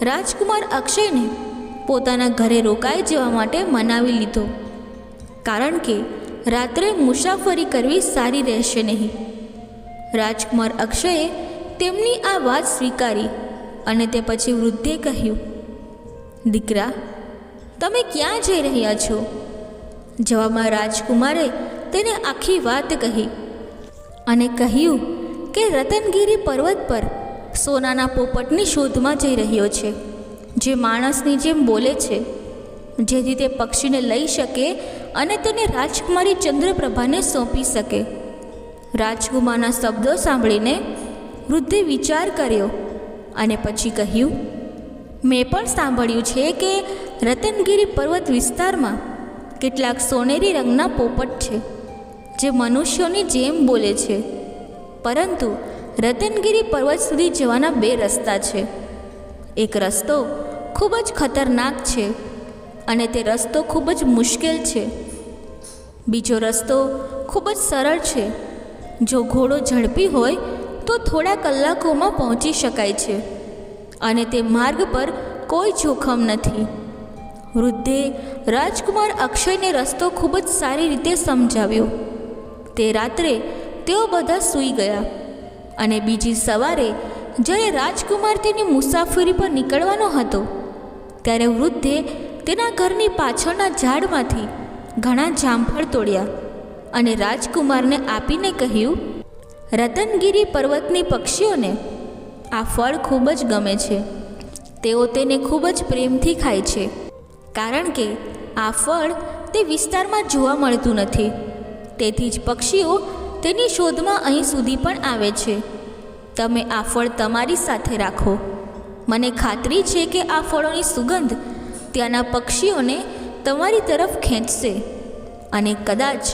રાજકુમાર અક્ષયને પોતાના ઘરે રોકાઈ જવા માટે મનાવી લીધો, કારણ કે રાત્રે મુસાફરી કરવી સારી રહેશે નહીં. રાજકુમાર અક્ષયે તેમની આ વાત સ્વીકારી અને તે પછી વૃદ્ધે કહ્યું, દીકરા, તમે ક્યાં જઈ રહ્યા છો? જવાબમાં રાજકુમારે તેને આખી વાત કહી અને કહ્યું કે રતનગીરી પર્વત પર સોનાના પોપટની શોધમાં જઈ રહ્યો છે, જે માણસની જેમ બોલે છે, જેથી તે પક્ષીને લઈ શકે અને તેને રાજકુમારી ચંદ્રપ્રભાને સોંપી શકે. રાજકુમારના શબ્દો સાંભળીને વૃદ્ધે વિચાર કર્યો અને પછી કહ્યું, મેં પણ સાંભળ્યું છે કે રતનગીરી પર્વત વિસ્તારમાં કેટલાક સોનેરી રંગના પોપટ છે, જે મનુષ્યોની જેમ બોલે છે. પરંતુ રતનગીરી પર્વત સુધી જવાના બે રસ્તા છે. એક રસ્તો ખૂબ જ ખતરનાક છે અને તે રસ્તો ખૂબ જ મુશ્કેલ છે. બીજો રસ્તો ખૂબ જ સરળ છે. જો ઘોડો ઝડપી હોય તો થોડા કલાકોમાં પહોંચી શકાય છે અને તે માર્ગ પર કોઈ જોખમ નથી. વૃદ્ધે રાજકુમાર અક્ષયને રસ્તો ખૂબ જ સારી રીતે સમજાવ્યો. તે રાત્રે તેઓ બધા સૂઈ ગયા અને બીજી સવારે જ્યારે રાજકુમાર તેની મુસાફરી પર નીકળવાનો હતો ત્યારે વૃદ્ધે તેના ઘરની પાછળના ઝાડમાંથી ઘણા જામફળ તોડ્યા અને રાજકુમારને આપીને કહ્યું, રતનગીરી પર્વતની પક્ષીઓને આ ફળ ખૂબ જ ગમે છે. તેઓ તેને ખૂબ જ પ્રેમથી ખાય છે, કારણ કે આ ફળ તે વિસ્તારમાં જોવા મળતું નથી. તેથી જ પક્ષીઓ તેની શોધમાં અહીં સુધી પણ આવે છે. તમે આ ફળ તમારી સાથે રાખો. મને ખાતરી છે કે આ ફળોની સુગંધ ત્યાંના પક્ષીઓને તમારી તરફ ખેંચશે અને કદાચ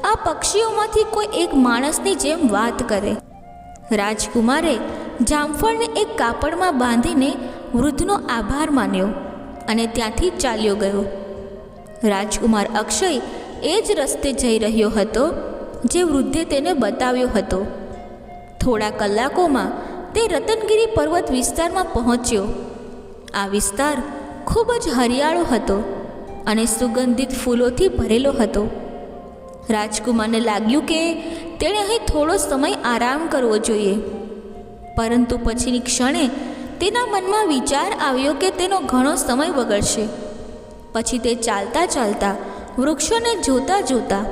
આ પક્ષીઓમાંથી કોઈ એક માણસની જેમ વાત કરે. રાજકુમારે જામફળને એક કાપડમાં બાંધીને વૃદ્ધનો આભાર માન્યો અને ત્યાંથી ચાલ્યો ગયો. રાજકુમાર અક્ષય એ જ રસ્તે જઈ રહ્યો હતો જે વૃદ્ધે તેને બતાવ્યો હતો. થોડા કલાકોમાં તે રતનગીરી પર્વત વિસ્તારમાં પહોંચ્યો. આ વિસ્તાર ખૂબ જ હરિયાળો હતો અને સુગંધિત ફૂલોથી ભરેલો હતો. રાજકુમારને લાગ્યું કે તેણે અહીં થોડો સમય આરામ કરવો જોઈએ. પરંતુ પછીની ક્ષણે તેના મનમાં વિચાર આવ્યો કે તેનો ઘણો સમય બગડશે. પછી તે ચાલતા ચાલતા વૃક્ષોને જોતા જોતા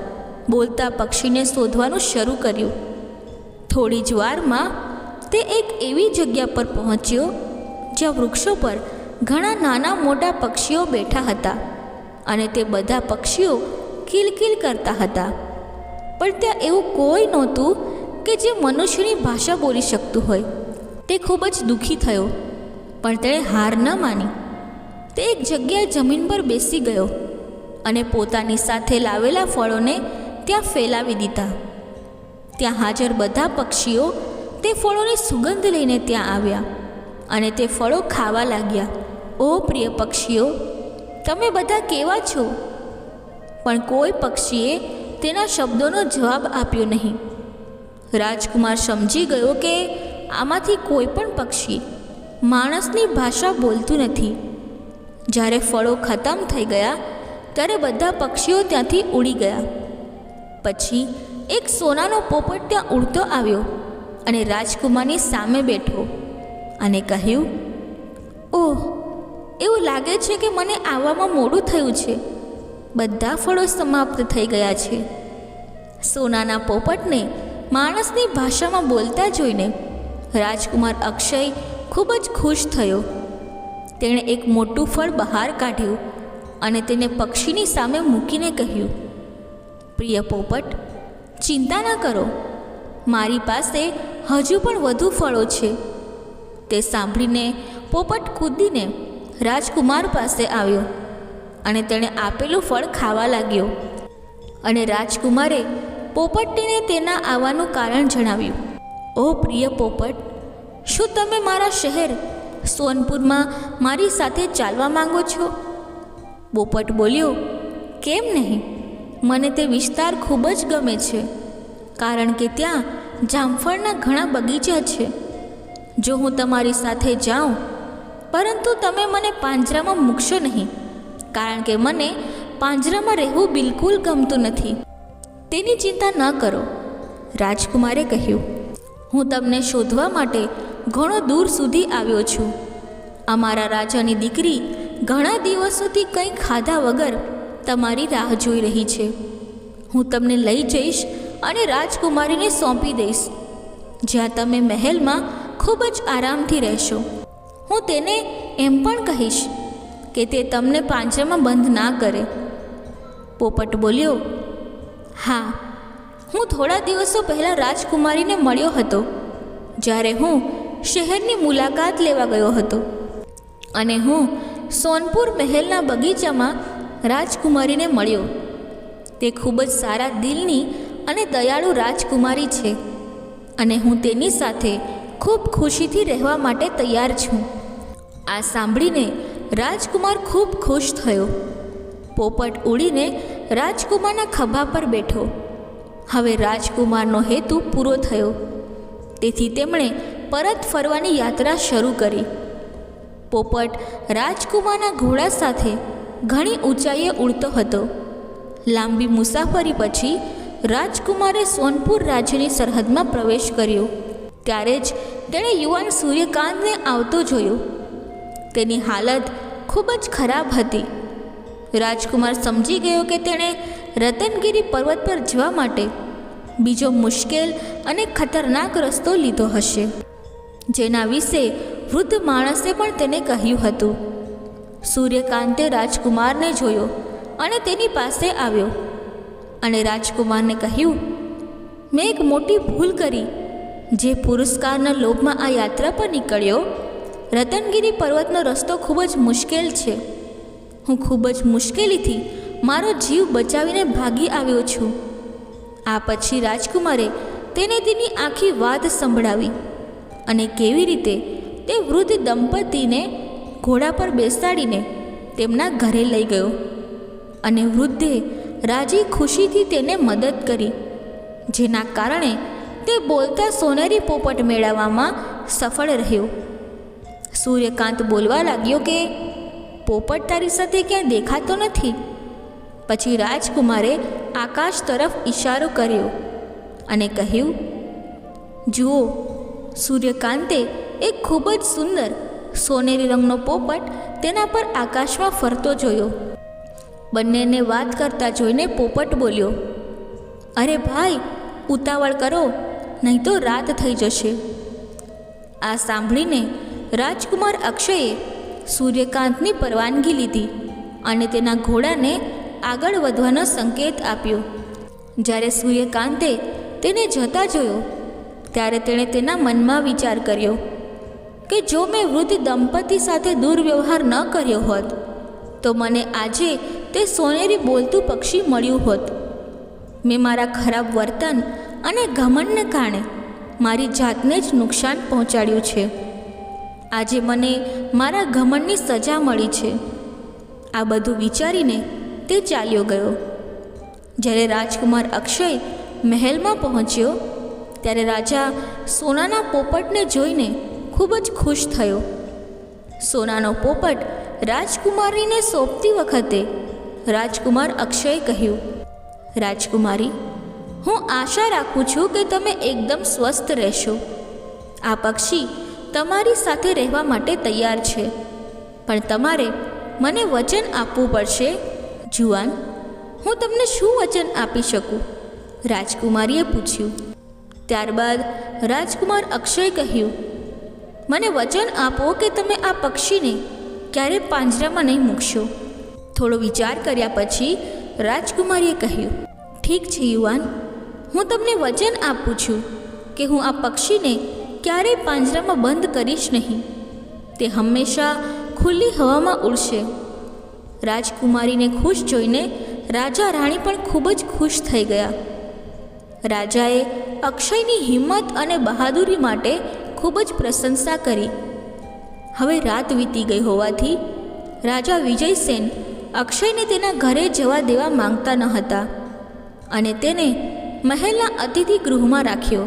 બોલતા પક્ષીને શોધવાનું શરૂ કર્યું. થોડી જ વારમાં તે એક એવી જગ્યા પર પહોંચ્યો જ્યાં વૃક્ષો પર ઘણા નાના મોટા પક્ષીઓ બેઠા હતા અને તે બધા પક્ષીઓ કિલકિલ કરતા હતા. પણ ત્યાં એવું કોઈ નહોતું કે જે મનુષ્યની ભાષા બોલી શકતું હોય. તે ખૂબ જ દુઃખી થયો, પણ તેણે હાર ન માની. તે એક જગ્યાએ જમીન પર બેસી ગયો અને પોતાની સાથે લાવેલા ફળોને ત્યાં ફેલાવી દીધા. ત્યાં હાજર બધા પક્ષીઓ તે ફળોની સુગંધ લઈને ત્યાં આવ્યા અને તે ફળો ખાવા લાગ્યા. ઓ પ્રિય પક્ષીઓ, તમે બધા કેવા છો? પણ કોઈ પક્ષીએ તેના શબ્દોનો જવાબ આપ્યો નહીં. રાજકુમાર સમજી ગયો કે આમાંથી કોઈ પણ પક્ષી માણસની ભાષા બોલતું નથી. જ્યારે ફળો ખતમ થઈ ગયા ત્યારે બધા પક્ષીઓ ત્યાંથી ઉડી ગયા. પછી એક સોનાનો પોપટ ત્યાં ઉડતો આવ્યો અને રાજકુમારની સામે બેઠો અને કહ્યું, ઓહ, એવું લાગે છે કે મને આવવામાં મોડું થયું છે. બધા ફળો સમાપ્ત થઈ ગયા છે. સોનાના પોપટને માણસની ભાષામાં બોલતા જોઈને રાજકુમાર અક્ષય ખૂબ જ ખુશ થયો. તેણે એક મોટું ફળ બહાર કાઢ્યું અને તેને પક્ષીની સામે મૂકીને કહ્યું, પ્રિય પોપટ, ચિંતા ન કરો, મારી પાસે હજુ પણ વધુ ફળો છે. તે સાંભળીને પોપટ કૂદીને રાજકુમાર પાસે આવ્યો અને તેણે આપેલું ફળ ખાવા લાગ્યો. અને રાજકુમારે પોપટીને તેના આવવાનું કારણ જણાવ્યું. ઓ પ્રિય પોપટ, શું તમે મારા શહેર સોનપુરમાં મારી સાથે ચાલવા માંગો છો? પોપટ બોલ્યો, કેમ નહીં, મને તે વિસ્તાર ખૂબ જ ગમે છે, કારણ કે ત્યાં જામફળના ઘણા બગીચા છે. જો હું તમારી સાથે જાઉં, પરંતુ તમે મને પાંજરામાં મૂકશો નહીં, કારણ કે મને પાંજરામાં રહેવું બિલકુલ ગમતું નથી. તેની ચિંતા ન કરો, રાજકુમારે કહ્યું. હું તમને શોધવા માટે ઘણો દૂર સુધી આવ્યો છું. અમારા રાજાની દીકરી ઘણા દિવસોથી કંઈ ખાધા વગર તમારી રાહ જોઈ રહી છે. હું તમને લઈ જઈશ અને રાજકુમારીને સોંપી દઈશ, જ્યાં તમે મહેલમાં ખૂબ જ આરામથી રહેશો. હું તેને એમ પણ કહીશ કે તે તમને પાંજરામાં બંધ ના કરે. પોપટ બોલ્યો, હા, હું થોડા દિવસો પહેલાં રાજકુમારીને મળ્યો હતો જ્યારે હું શહેરની મુલાકાત લેવા ગયો હતો, અને હું સોનપુર મહેલના બગીચામાં રાજકુમારીને મળ્યો. તે ખૂબ જ સારા દિલની અને દયાળુ રાજકુમારી છે અને હું તેની સાથે ખૂબ ખુશીથી રહેવા માટે તૈયાર છું. આ સાંભળીને રાજકુમાર ખૂબ ખુશ થયો. પોપટ ઉડીને રાજકુમારના ખભા પર બેઠો. હવે રાજકુમારનો હેતુ પૂરો થયો, તેથી તેમણે પરત ફરવાની યાત્રા શરૂ કરી. પોપટ રાજકુમારના ઘોડા સાથે ઘણી ઊંચાઈએ ઉડતો હતો. લાંબી મુસાફરી પછી રાજકુમારે સોનપુર રાજ્યની સરહદમાં પ્રવેશ કર્યો. ત્યારે જ તેણે યુવાન સૂર્યકાંતને આવતો જોયો. તેની હાલત ખૂબ જ ખરાબ હતી. રાજકુમાર સમજી ગયો કે તેણે રતનગીરી પર્વત પર જવા માટે બીજો મુશ્કેલ અને ખતરનાક રસ્તો લીધો હશે, જેના વિશે વૃદ્ધ માણસે પણ તેને કહ્યું હતું. સૂર્યકાંતે રાજકુમારને જોયો અને તેની પાસે આવ્યો અને રાજકુમારને કહ્યું, મેં એક મોટી ભૂલ કરી. જે પુરસ્કારના લોભમાં આ યાત્રા પર નીકળ્યો. રતનગીરી પર્વતનો રસ્તો ખૂબ જ મુશ્કેલ છે. હું ખૂબ જ મુશ્કેલીથી મારો જીવ બચાવીને ભાગી આવ્યો છું. આ પછી રાજકુમારે તેને તેની આખી વાત સંભળાવી અને કેવી રીતે તે વૃદ્ધ દંપતીને ઘોડા પર બેસાડીને તેમના ઘરે લઈ ગયો અને વૃદ્ધે રાજી ખુશીથી તેને મદદ કરી, જેના કારણે તે બોલતા સોનેરી પોપટ મેળવવામાં સફળ રહ્યો. સૂર્યકાંત બોલવા લાગ્યો કે પોપટ તારી સાથે ક્યાંય દેખાતો નથી. પછી રાજકુમારે આકાશ તરફ ઈશારો કર્યો અને કહ્યું, જુઓ, સૂર્યકાંતે એક ખૂબ જ સુંદર સોનેરી રંગનો પોપટ તેના પર આકાશમાં ફરતો જોયો. બંનેને વાત કરતા જોઈને પોપટ બોલ્યો, અરે ભાઈ, ઉતાવળ કરો, નહીં તો રાત થઈ જશે. આ સાંભળીને રાજકુમાર અક્ષયે સૂર્યકાંતની પરવાનગી લીધી અને તેના ઘોડાને આગળ વધવાનો સંકેત આપ્યો. જ્યારે સૂર્યકાંતે તેને જતા જોયો ત્યારે તેણે તેના મનમાં વિચાર કર્યો કે જો મેં વૃદ્ધ દંપતી સાથે દુર્વ્યવહાર ન કર્યો હોત તો મને આજે તે સોનેરી બોલતું પક્ષી મળ્યું હોત. મેં મારા ખરાબ વર્તન અને ઘમંડને કારણે મારી જાતને જ નુકસાન પહોંચાડ્યું છે. આજે મને મારા ઘમંડની સજા મળી છે. આ બધું વિચારીને તે ચાલ્યો ગયો. જ્યારે રાજકુમાર અક્ષય મહેલમાં પહોંચ્યો ત્યારે રાજા સોનાના પોપટને જોઈને ખૂબ જ ખુશ થયો. સોનાનો પોપટ રાજકુમારીને સોંપતી વખતે રાજકુમાર અક્ષયે કહ્યું, રાજકુમારી, હું આશા રાખું છું કે તમે એકદમ સ્વસ્થ રહેશો. આ પક્ષી તમારી સાથે રહેવા માટે તૈયાર છે, પણ તમારે મને વચન આપવું પડશે. જુવાન, હું તમને શું વચન આપી શકું? રાજકુમારીએ પૂછ્યું. ત્યારબાદ રાજકુમાર અક્ષય કહ્યું, મને વચન આપો કે તમે આ પક્ષીને ક્યારે પાંજરામાં નહીં મૂકશો. થોડો વિચાર કર્યા પછી રાજકુમારીએ કહ્યું, ઠીક છે યુવાન, હું તમને વચન આપું છું કે હું આ પક્ષીને ક્યારેય પાંજરામાં બંધ કરીશ નહીં. તે હંમેશા ખુલ્લી હવામાં ઉડશે. રાજકુમારીને ખુશ જોઈને રાજા રાણી પણ ખૂબ જ ખુશ થઈ ગયા. રાજાએ અક્ષયની હિંમત અને બહાદુરી માટે ખૂબ જ પ્રશંસા કરી. હવે રાત વીતી ગઈ હોવાથી રાજા વિજયસેન અક્ષયને તેના ઘરે જવા દેવા માંગતા ન હતા અને તેને મહેલના અતિથિ ગૃહમાં રાખ્યો.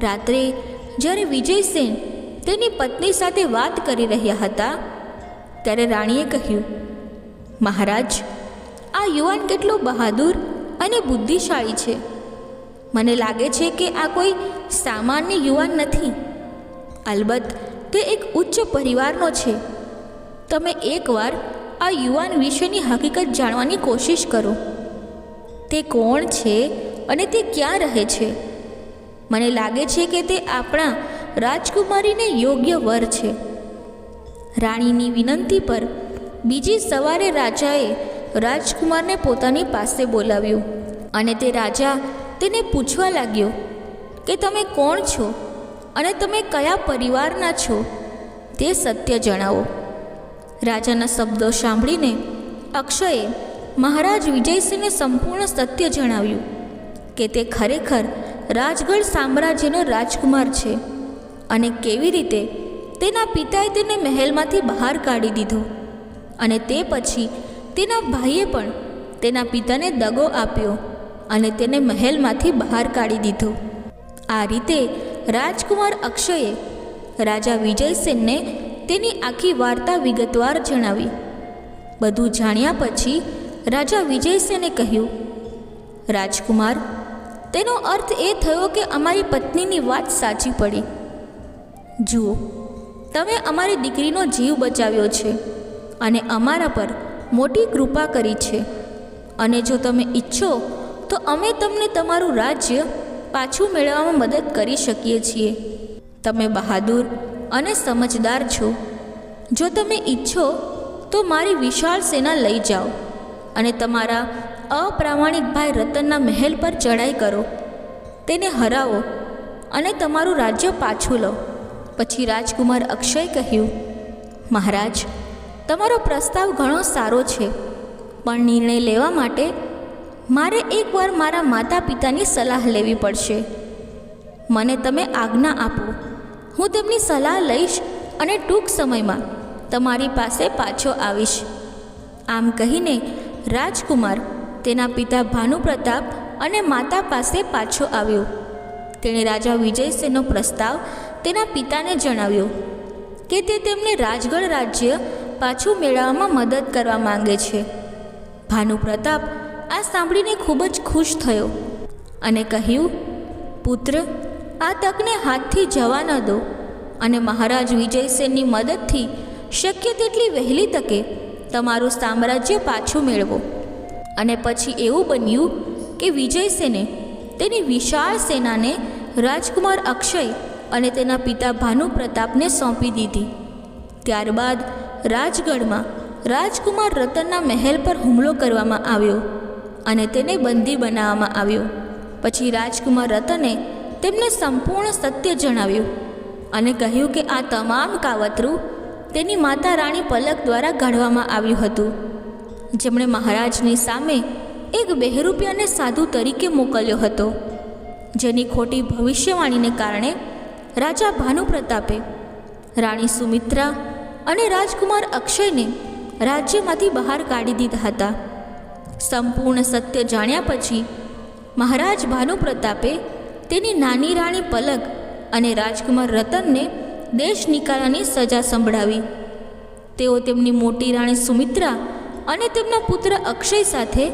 રાત્રે જ્યારે વિજયસેન તેની પત્ની સાથે વાત કરી રહ્યા હતા ત્યારે રાણીએ કહ્યું, મહારાજ, આ યુવાન કેટલો બહાદુર અને બુદ્ધિશાળી છે. મને લાગે છે કે આ કોઈ સામાન્ય યુવાન નથી. અલબત્ત તે એક ઉચ્ચ પરિવારનો છે. તમે એકવાર આ યુવાન વિશેની હકીકત જાણવાની કોશિશ કરો. તે કોણ છે અને તે ક્યાં રહે છે? મને લાગે છે કે તે આપણા રાજકુમારીને યોગ્ય વર છે. રાણીની વિનંતી પર બીજી સવારે રાજાએ રાજકુમારને પોતાની પાસે બોલાવ્યો અને તે રાજા તેને પૂછવા લાગ્યો કે તમે કોણ છો અને તમે કયા પરિવારના છો? તે સત્ય જણાવો. રાજાના શબ્દો સાંભળીને અક્ષયે મહારાજ વિજયસિંહને સંપૂર્ણ સત્ય જણાવ્યું કે તે ખરેખર રાજગઢ સામ્રાજ્યનો રાજકુમાર છે અને કેવી રીતે તેના પિતાએ તેને મહેલમાંથી બહાર કાઢી દીધો અને તે પછી તેના ભાઈએ પણ તેના પિતાને દગો આપ્યો અને તેને મહેલમાંથી બહાર કાઢી દીધો. આ રીતે રાજકુમાર અક્ષયે રાજા વિજયસેનને તેની આખી વાર્તા વિગતવાર જણાવી. બધું જાણ્યા પછી રાજા વિજયસેને કહ્યું, રાજકુમાર, તેનો અર્થ એ થયો કે અમારી પત્નીની વાત સાચી પડી. જુઓ, તમે અમારી દીકરીનો જીવ બચાવ્યો છે અને અમારા પર મોટી કૃપા કરી છે અને જો તમે ઈચ્છો તો અમે તમને તમારું રાજ્ય પાછું મેળવવામાં મદદ કરી શકીએ છીએ. તમે બહાદુર અને સમજદાર છો. જો તમે ઈચ્છો તો મારી વિશાળ સેના લઈ જાઓ અને તમારા અપ્રામાણિક ભાઈ રતનના મહેલ પર ચડાઈ કરો, તેને હરાવો અને તમારું રાજ્ય પાછું લો. પછી રાજકુમાર અક્ષય કહ્યું, મહારાજ, તમારો પ્રસ્તાવ ઘણો સારો છે, પણ નિર્ણય લેવા માટે મારે એકવાર મારા માતા પિતાની સલાહ લેવી પડશે. મને તમે આજ્ઞા આપો, હું તેમની સલાહ લઈશ અને ટૂંક સમયમાં તમારી પાસે પાછો આવીશ. આમ કહીને રાજકુમાર તેના પિતા ભાનુપ્રતાપ અને માતા પાસે પાછો આવ્યો. તેણે રાજા વિજયસેનનો પ્રસ્તાવ તેના પિતાને જણાવ્યો કે તે તેમને રાજગઢ રાજ્ય પાછું મેળવવામાં મદદ કરવા માંગે છે. ભાનુપ્રતાપ આ સાંભળીને ખૂબ જ ખુશ થયો અને કહ્યું, પુત્ર, આ તકને હાથથી જવા ન દો અને મહારાજ વિજયસેનની મદદથી શક્ય તેટલી વહેલી તકે તમારું સામ્રાજ્ય પાછું મેળવો. અને પછી એવું બન્યું કે વિજયસેને તેની વિશાળ સેનાને રાજકુમાર અક્ષય અને તેના પિતા ભાનુપ્રતાપને સોંપી દીધી. ત્યારબાદ રાજગઢમાં રાજકુમાર રતનના મહેલ પર હુમલો કરવામાં આવ્યો અને તેને બંદી બનાવવામાં આવ્યો. પછી રાજકુમાર રતને તેમને સંપૂર્ણ સત્ય જણાવ્યું અને કહ્યું કે આ તમામ કાવતરું તેની માતા રાણી પલક દ્વારા ઘડવામાં આવ્યું હતું, જેમણે મહારાજની સામે એક બહેરૂપિયાને સાધુ તરીકે મોકલ્યો હતો, જેની ખોટી ભવિષ્યવાણીને કારણે રાજા ભાનુપ્રતાપે રાણી સુમિત્રા અને રાજકુમાર અક્ષયને રાજ્યમાંથી બહાર કાઢી દીધા હતા. સંપૂર્ણ સત્ય જાણ્યા પછી મહારાજ ભાનુપ્રતાપે તેની નાની રાણી પલક અને રાજકુમાર રતનને દેશ નિકાલાની સજા સંભળાવી. તેઓ તેમની મોટી રાણી સુમિત્રા અને તેમના પુત્ર અક્ષય સાથે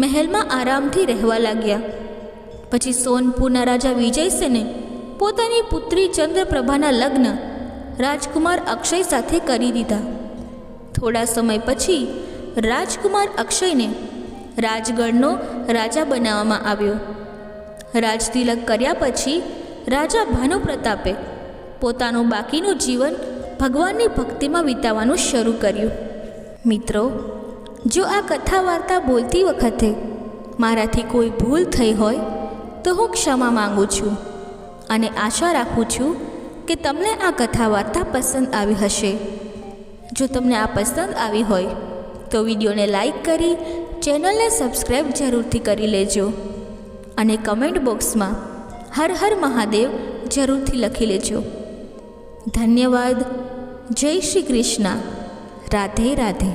મહેલમાં આરામથી રહેવા લાગ્યા. પછી સોનપુરના રાજા વિજયસેને પોતાની પુત્રી ચંદ્રપ્રભાના લગ્ન રાજકુમાર અક્ષય સાથે કરી દીધા. થોડા સમય પછી રાજકુમાર અક્ષયને રાજગઢનો રાજા બનાવવામાં આવ્યો. રાજતિલક કર્યા પછી રાજા ભાનુપ્રતાપે પોતાનું બાકીનું જીવન ભગવાનની ભક્તિમાં વિતાવવાનું શરૂ કર્યું. મિત્રો, જો આ કથા વાર્તા બોલતી વખતે મારાથી કોઈ ભૂલ થઈ હોય તો હું ક્ષમા માંગુ છું અને આશા રાખું છું કે તમને આ કથા વાર્તા પસંદ આવી હશે. જો તમને આ પસંદ આવી હોય તો વિડીયોને લાઈક કરી ચેનલને સબસ્ક્રાઈબ જરૂરથી કરી લેજો અને કમેન્ટ બોક્સમાં હર હર મહાદેવ જરૂરથી લખી લેજો. ધન્યવાદ. જય શ્રી કૃષ્ણ. રાધે રાધે.